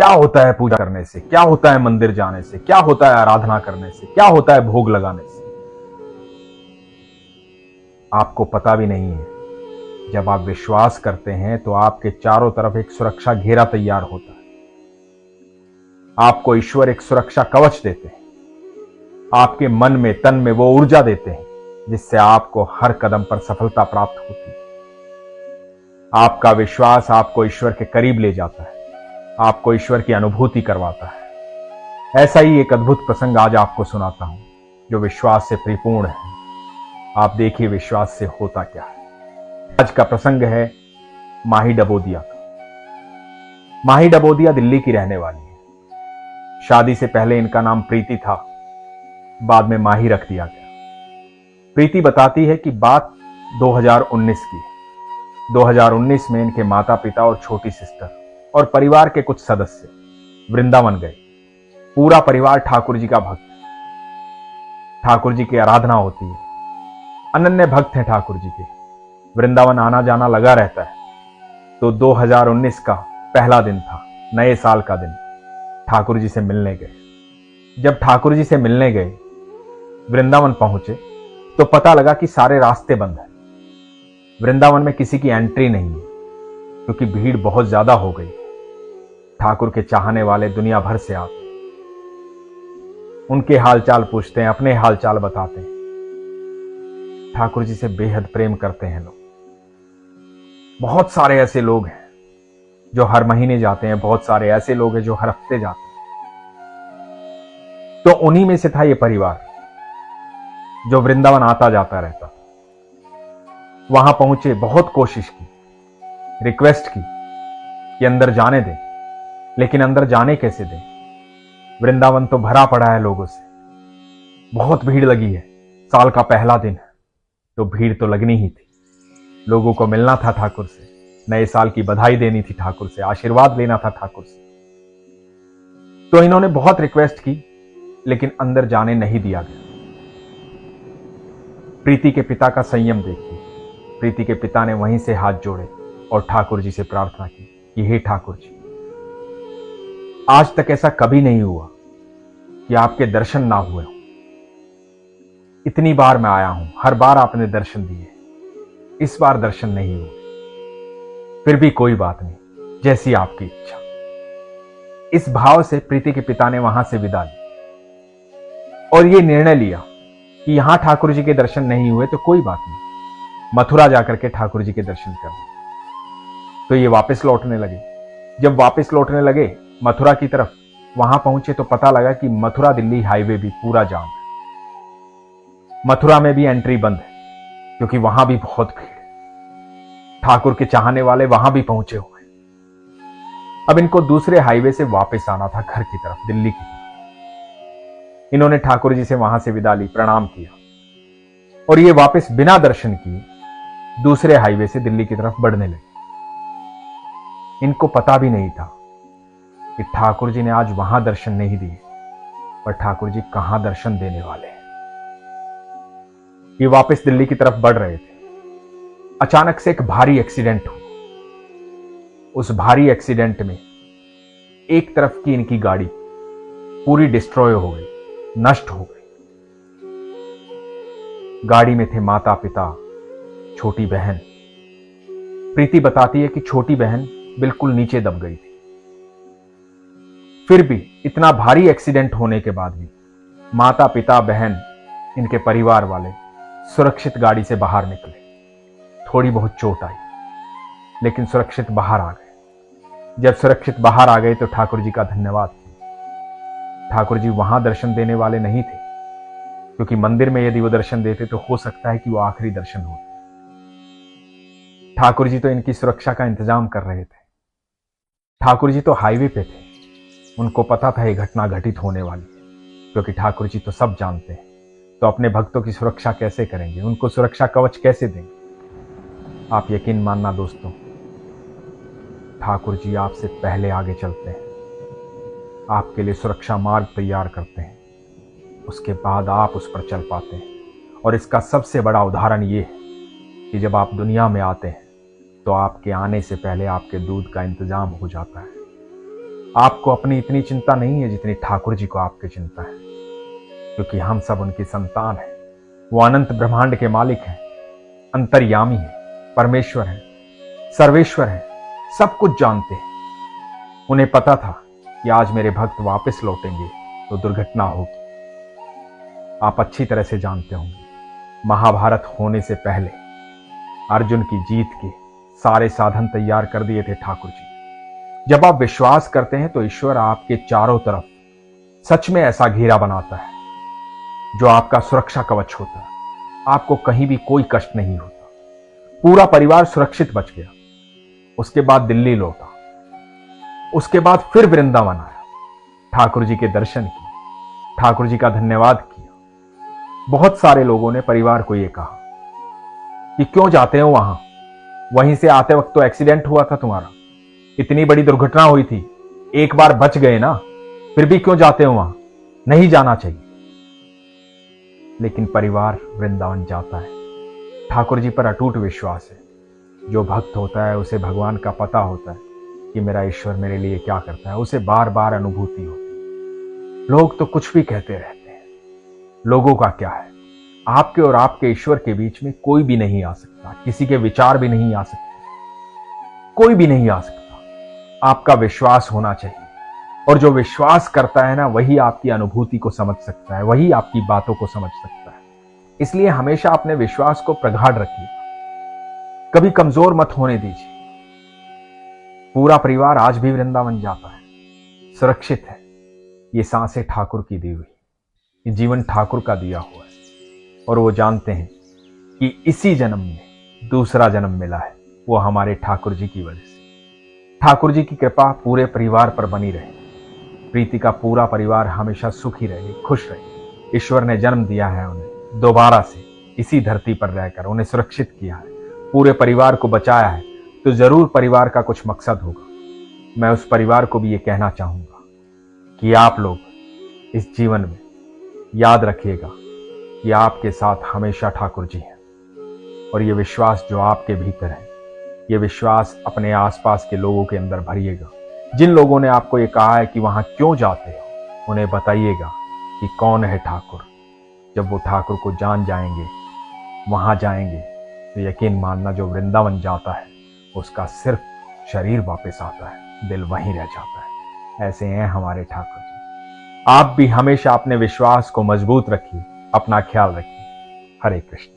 क्या होता है पूजा करने से, क्या होता है मंदिर जाने से, क्या होता है आराधना करने से, क्या होता है भोग लगाने से, आपको पता भी नहीं है। जब आप विश्वास करते हैं तो आपके चारों तरफ एक सुरक्षा घेरा तैयार होता है। आपको ईश्वर एक सुरक्षा कवच देते हैं। आपके मन में, तन में वो ऊर्जा देते हैं जिससे आपको हर कदम पर सफलता प्राप्त होती है। आपका विश्वास आपको ईश्वर के करीब ले जाता है, आपको ईश्वर की अनुभूति करवाता है। ऐसा ही एक अद्भुत प्रसंग आज आपको सुनाता हूं जो विश्वास से परिपूर्ण है। आप देखिए विश्वास से होता क्या है। आज का प्रसंग है माही डबोदिया का। माही डबोदिया दिल्ली की रहने वाली है। शादी से पहले इनका नाम प्रीति था, बाद में माही रख दिया गया। प्रीति बताती है कि बात 2019 की है। 2019 में इनके माता पिता और छोटी सिस्टर और परिवार के कुछ सदस्य वृंदावन गए। पूरा परिवार ठाकुर जी का भक्त है। ठाकुर जी की आराधना होती है। अनन्य भक्त हैं ठाकुर जी के। वृंदावन आना जाना लगा रहता है। तो 2019 का पहला दिन था, नए साल का दिन। ठाकुर जी से मिलने गए। जब ठाकुर जी से मिलने गए, वृंदावन पहुंचे तो पता लगा कि सारे रास्ते बंद हैं। वृंदावन में किसी की एंट्री नहीं है क्योंकि भीड़ बहुत ज्यादा हो गई। ठाकुर के चाहने वाले दुनिया भर से आते हैं। उनके हालचाल पूछते हैं, अपने हालचाल बताते हैं। ठाकुर जी से बेहद प्रेम करते हैं लोग। बहुत सारे ऐसे लोग हैं जो हर महीने जाते हैं, बहुत सारे ऐसे लोग हैं जो हर हफ्ते जाते हैं। तो उन्हीं में से था ये परिवार जो वृंदावन आता जाता रहता। वहां पहुंचे, बहुत कोशिश की, रिक्वेस्ट की कि अंदर जाने दें, लेकिन अंदर जाने कैसे दें? वृंदावन तो भरा पड़ा है लोगों से, बहुत भीड़ लगी है। साल का पहला दिन है तो भीड़ तो लगनी ही थी। लोगों को मिलना था ठाकुर से, नए साल की बधाई देनी थी ठाकुर से, आशीर्वाद लेना था ठाकुर से। तो इन्होंने बहुत रिक्वेस्ट की लेकिन अंदर जाने नहीं दिया गया। प्रीति के पिता का संयम देखिए। प्रीति के पिता ने वहीं से हाथ जोड़े और ठाकुर जी से प्रार्थना की कि हे ठाकुर जी, आज तक ऐसा कभी नहीं हुआ कि आपके दर्शन ना हुए हों। इतनी बार मैं आया हूं, हर बार आपने दर्शन दिए, इस बार दर्शन नहीं हुए। फिर भी कोई बात नहीं, जैसी आपकी इच्छा। इस भाव से प्रीति के पिता ने वहां से विदा ली और यह निर्णय लिया कि यहां ठाकुर जी के दर्शन नहीं हुए तो कोई बात नहीं, मथुरा जाकर के ठाकुर जी के दर्शन करने। तो ये वापस लौटने लगे। जब वापस लौटने लगे मथुरा की तरफ, वहां पहुंचे तो पता लगा कि मथुरा दिल्ली हाईवे भी पूरा जाम है। मथुरा में भी एंट्री बंद है क्योंकि वहां भी बहुत भीड़ है। ठाकुर के चाहने वाले वहां भी पहुंचे हुए। अब इनको दूसरे हाईवे से वापस आना था घर की तरफ, दिल्ली की तरफ। इन्होंने ठाकुर जी से वहां से विदा ली, प्रणाम किया और ये वापस बिना दर्शन किए दूसरे हाईवे से दिल्ली की तरफ बढ़ने लगे। इनको पता भी नहीं था कि ठाकुर जी ने आज वहां दर्शन नहीं दिए, पर ठाकुर जी कहां दर्शन देने वाले हैं। ये वापस दिल्ली की तरफ बढ़ रहे थे। अचानक से एक भारी एक्सीडेंट हुआ। उस भारी एक्सीडेंट में एक तरफ की इनकी गाड़ी पूरी डिस्ट्रॉय हो गई, नष्ट हो गई। गाड़ी में थे माता पिता, छोटी बहन। प्रीति बताती है कि छोटी बहन बिल्कुल नीचे दब गई थी। फिर भी इतना भारी एक्सीडेंट होने के बाद भी माता पिता, बहन, इनके परिवार वाले सुरक्षित गाड़ी से बाहर निकले। थोड़ी बहुत चोट आई लेकिन सुरक्षित बाहर आ गए। जब सुरक्षित बाहर आ गए तो ठाकुर जी का धन्यवाद। ठाकुर जी वहां दर्शन देने वाले नहीं थे क्योंकि मंदिर में यदि वो दर्शन देते तो हो सकता है कि वो आखिरी दर्शन हो। ठाकुर जी तो इनकी सुरक्षा का इंतजाम कर रहे थे। ठाकुर जी तो हाईवे पे थे। उनको पता था ये घटना घटित होने वाली है क्योंकि ठाकुर जी तो सब जानते हैं। तो अपने भक्तों की सुरक्षा कैसे करेंगे, उनको सुरक्षा कवच कैसे देंगे? आप यकीन मानना दोस्तों, ठाकुर जी आपसे पहले आगे चलते हैं, आपके लिए सुरक्षा मार्ग तैयार करते हैं, उसके बाद आप उस पर चल पाते हैं। और इसका सबसे बड़ा उदाहरण ये है कि जब आप दुनिया में आते हैं तो आपके आने से पहले आपके दूध का इंतजाम हो जाता है। आपको अपनी इतनी चिंता नहीं है जितनी ठाकुर जी को आपकी चिंता है, क्योंकि हम सब उनकी संतान हैं। वो अनंत ब्रह्मांड के मालिक हैं, अंतर्यामी हैं, परमेश्वर हैं, सर्वेश्वर हैं, सब कुछ जानते हैं। उन्हें पता था कि आज मेरे भक्त वापस लौटेंगे तो दुर्घटना होगी। आप अच्छी तरह से जानते होंगे, महाभारत होने से पहले अर्जुन की जीत के सारे साधन तैयार कर दिए थे ठाकुर जी। जब आप विश्वास करते हैं तो ईश्वर आपके चारों तरफ सच में ऐसा घेरा बनाता है जो आपका सुरक्षा कवच होता है। आपको कहीं भी कोई कष्ट नहीं होता। पूरा परिवार सुरक्षित बच गया। उसके बाद दिल्ली लौटा, उसके बाद फिर वृंदावन आया, ठाकुर जी के दर्शन किए, ठाकुर जी का धन्यवाद किया। बहुत सारे लोगों ने परिवार को यह कहा कि क्यों जाते हो वहां, वहीं से आते वक्त तो एक्सीडेंट हुआ था तुम्हारा, इतनी बड़ी दुर्घटना हुई थी, एक बार बच गए ना, फिर भी क्यों जाते हो वहां, नहीं जाना चाहिए। लेकिन परिवार वृंदावन जाता है। ठाकुर जी पर अटूट विश्वास है। जो भक्त होता है उसे भगवान का पता होता है कि मेरा ईश्वर मेरे लिए क्या करता है। उसे बार बार अनुभूति होती है। लोग तो कुछ भी कहते रहते हैं, लोगों का क्या है। आपके और आपके ईश्वर के बीच में कोई भी नहीं आ सकता, किसी के विचार भी नहीं आ सकते, कोई भी नहीं आ सकता। आपका विश्वास होना चाहिए, और जो विश्वास करता है ना, वही आपकी अनुभूति को समझ सकता है, वही आपकी बातों को समझ सकता है। इसलिए हमेशा अपने विश्वास को प्रगाढ़ रखिए, कभी कमजोर मत होने दीजिए। पूरा परिवार आज भी वृंदावन जाता है, सुरक्षित है। ये सांसें ठाकुर की दी हुई, ये जीवन ठाकुर का दिया हुआ है, और वो जानते हैं कि इसी जन्म में दूसरा जन्म मिला है, वो हमारे ठाकुर जी की वजह से। ठाकुर जी की कृपा पूरे परिवार पर बनी रहे। प्रीति का पूरा परिवार हमेशा सुखी रहे, खुश रहे। ईश्वर ने जन्म दिया है उन्हें दोबारा से इसी धरती पर रहकर, उन्हें सुरक्षित किया है, पूरे परिवार को बचाया है, तो जरूर परिवार का कुछ मकसद होगा। मैं उस परिवार को भी ये कहना चाहूंगा कि आप लोग इस जीवन में याद रखिएगा कि आपके साथ हमेशा ठाकुर जी हैं, और ये विश्वास जो आपके भीतर है, ये विश्वास अपने आसपास के लोगों के अंदर भरिएगा। जिन लोगों ने आपको ये कहा है कि वहां क्यों जाते हो, उन्हें बताइएगा कि कौन है ठाकुर। जब वो ठाकुर को जान जाएंगे, वहां जाएंगे, तो यकीन मानना जो वृंदावन जाता है उसका सिर्फ शरीर वापस आता है, दिल वहीं रह जाता है। ऐसे हैं हमारे ठाकुर जी। आप भी हमेशा अपने विश्वास को मजबूत रखिए, अपना ख्याल रखिए। हरे कृष्ण।